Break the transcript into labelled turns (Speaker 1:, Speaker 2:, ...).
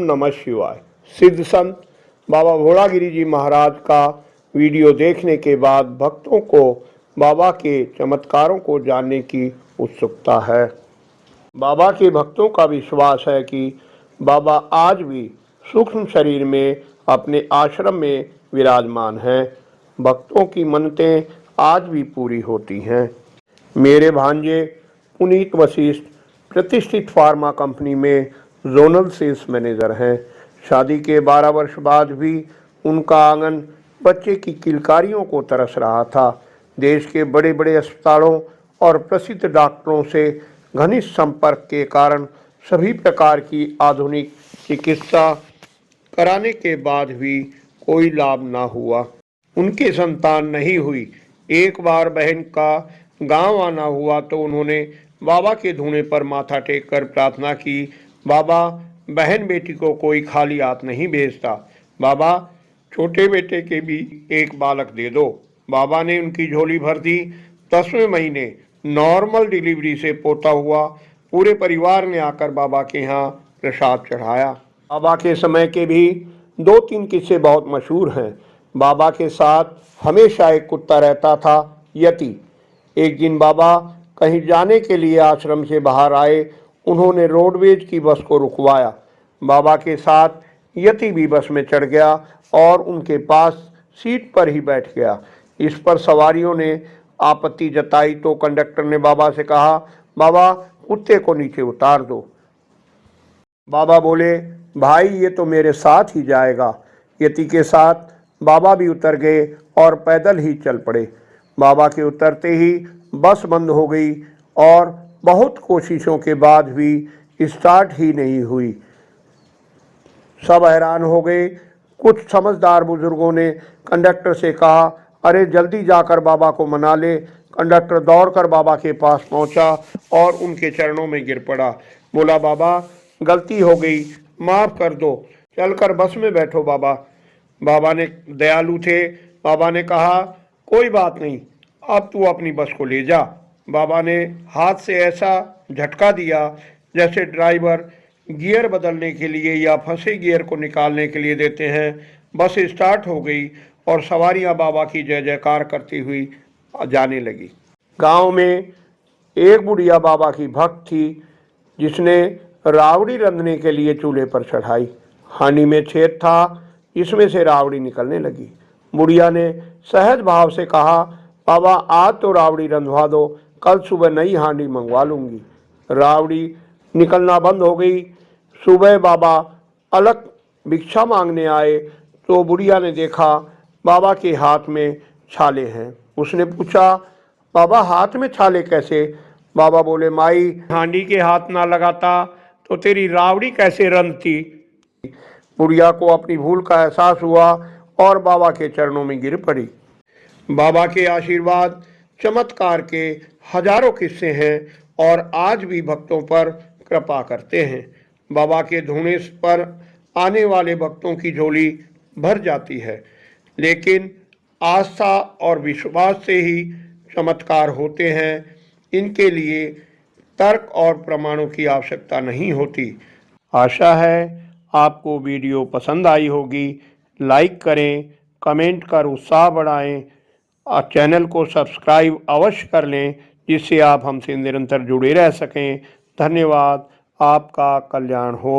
Speaker 1: नमः शिवाय। सिद्ध संत बाबा भोलागिरी जी महाराज का वीडियो देखने के बाद भक्तों को बाबा के चमत्कारों को जानने की उत्सुकता है। बाबा के भक्तों का विश्वास है कि बाबा आज भी सूक्ष्म शरीर में अपने आश्रम में विराजमान हैं। भक्तों की मन्नतें आज भी पूरी होती हैं। मेरे भांजे पुनीत वशिष्ठ प्रतिष्ठित फार्मा कंपनी में जोनल सेल्स मैनेजर हैं। शादी के 12 वर्ष बाद भी उनका आंगन बच्चे की किलकारियों को तरस रहा था। देश के बड़े बड़े अस्पतालों और प्रसिद्ध डॉक्टरों से घनिष्ठ संपर्क के कारण सभी प्रकार की आधुनिक चिकित्सा कराने के बाद भी कोई लाभ ना हुआ। उनके संतान नहीं हुई। एक बार बहन का गांव आना हुआ तो उन्होंने बाबा के धूने पर माथा टेक कर प्रार्थना की, बाबा बहन बेटी को कोई खाली हाथ नहीं भेजता, बाबा छोटे बेटे के भी एक बालक दे दो। बाबा ने उनकी झोली भर दी। 10वें महीने नॉर्मल डिलीवरी से पोता हुआ। पूरे परिवार ने आकर बाबा के यहाँ प्रसाद चढ़ाया। बाबा के समय के भी 2-3 किस्से बहुत मशहूर हैं। बाबा के साथ हमेशा एक कुत्ता रहता था, यति। एक दिन बाबा कहीं जाने के लिए आश्रम से बाहर आए। उन्होंने रोडवेज की बस को रुकवाया। बाबा के साथ यति भी बस में चढ़ गया और उनके पास सीट पर ही बैठ गया। इस पर सवारियों ने आपत्ति जताई तो कंडक्टर ने बाबा से कहा, बाबा कुत्ते को नीचे उतार दो। बाबा बोले, भाई ये तो मेरे साथ ही जाएगा। यति के साथ बाबा भी उतर गए और पैदल ही चल पड़े। बाबा के उतरते ही बस बंद हो गई और बहुत कोशिशों के बाद भी स्टार्ट ही नहीं हुई। सब हैरान हो गए। कुछ समझदार बुजुर्गों ने कंडक्टर से कहा, अरे जल्दी जाकर बाबा को मना ले। कंडक्टर दौड़कर बाबा के पास पहुंचा और उनके चरणों में गिर पड़ा। बोला, बाबा गलती हो गई, माफ कर दो, चलकर बस में बैठो बाबा। बाबा ने दयालु थे। बाबा ने कहा, कोई बात नहीं, अब तू अपनी बस को ले जा। बाबा ने हाथ से ऐसा झटका दिया जैसे ड्राइवर गियर बदलने के लिए या फंसे गियर को निकालने के लिए देते हैं। बस स्टार्ट हो गई और सवारियां बाबा की जय जयकार करती हुई जाने लगी। गांव में एक बुढ़िया बाबा की भक्त थी जिसने रावड़ी रंधने के लिए चूल्हे पर चढ़ाई। हांडी में छेद था, इसमें से रावड़ी निकलने लगी। बुढ़िया ने सहज भाव से कहा, बाबा आज तो रावड़ी रंधवा दो, कल सुबह नई हांडी मंगवा लूँगी। रावड़ी निकलना बंद हो गई। सुबह बाबा अलग भिक्षा मांगने आए तो बुढ़िया ने देखा बाबा के हाथ में छाले हैं। उसने पूछा, बाबा हाथ में छाले कैसे? बाबा बोले, माई हांडी के हाथ ना लगाता तो तेरी रावड़ी कैसे रंधती? बुढ़िया को अपनी भूल का एहसास हुआ और बाबा के चरणों में गिर पड़ी। बाबा के आशीर्वाद चमत्कार के हजारों किस्से हैं और आज भी भक्तों पर कृपा करते हैं। बाबा के धूने पर आने वाले भक्तों की झोली भर जाती है, लेकिन आस्था और विश्वास से ही चमत्कार होते हैं। इनके लिए तर्क और प्रमाणों की आवश्यकता नहीं होती। आशा है आपको वीडियो पसंद आई होगी। लाइक करें, कमेंट कर उत्साह बढ़ाएं और चैनल को सब्सक्राइब अवश्य कर लें जिससे आप हमसे निरंतर जुड़े रह सकें। धन्यवाद। आपका कल्याण हो।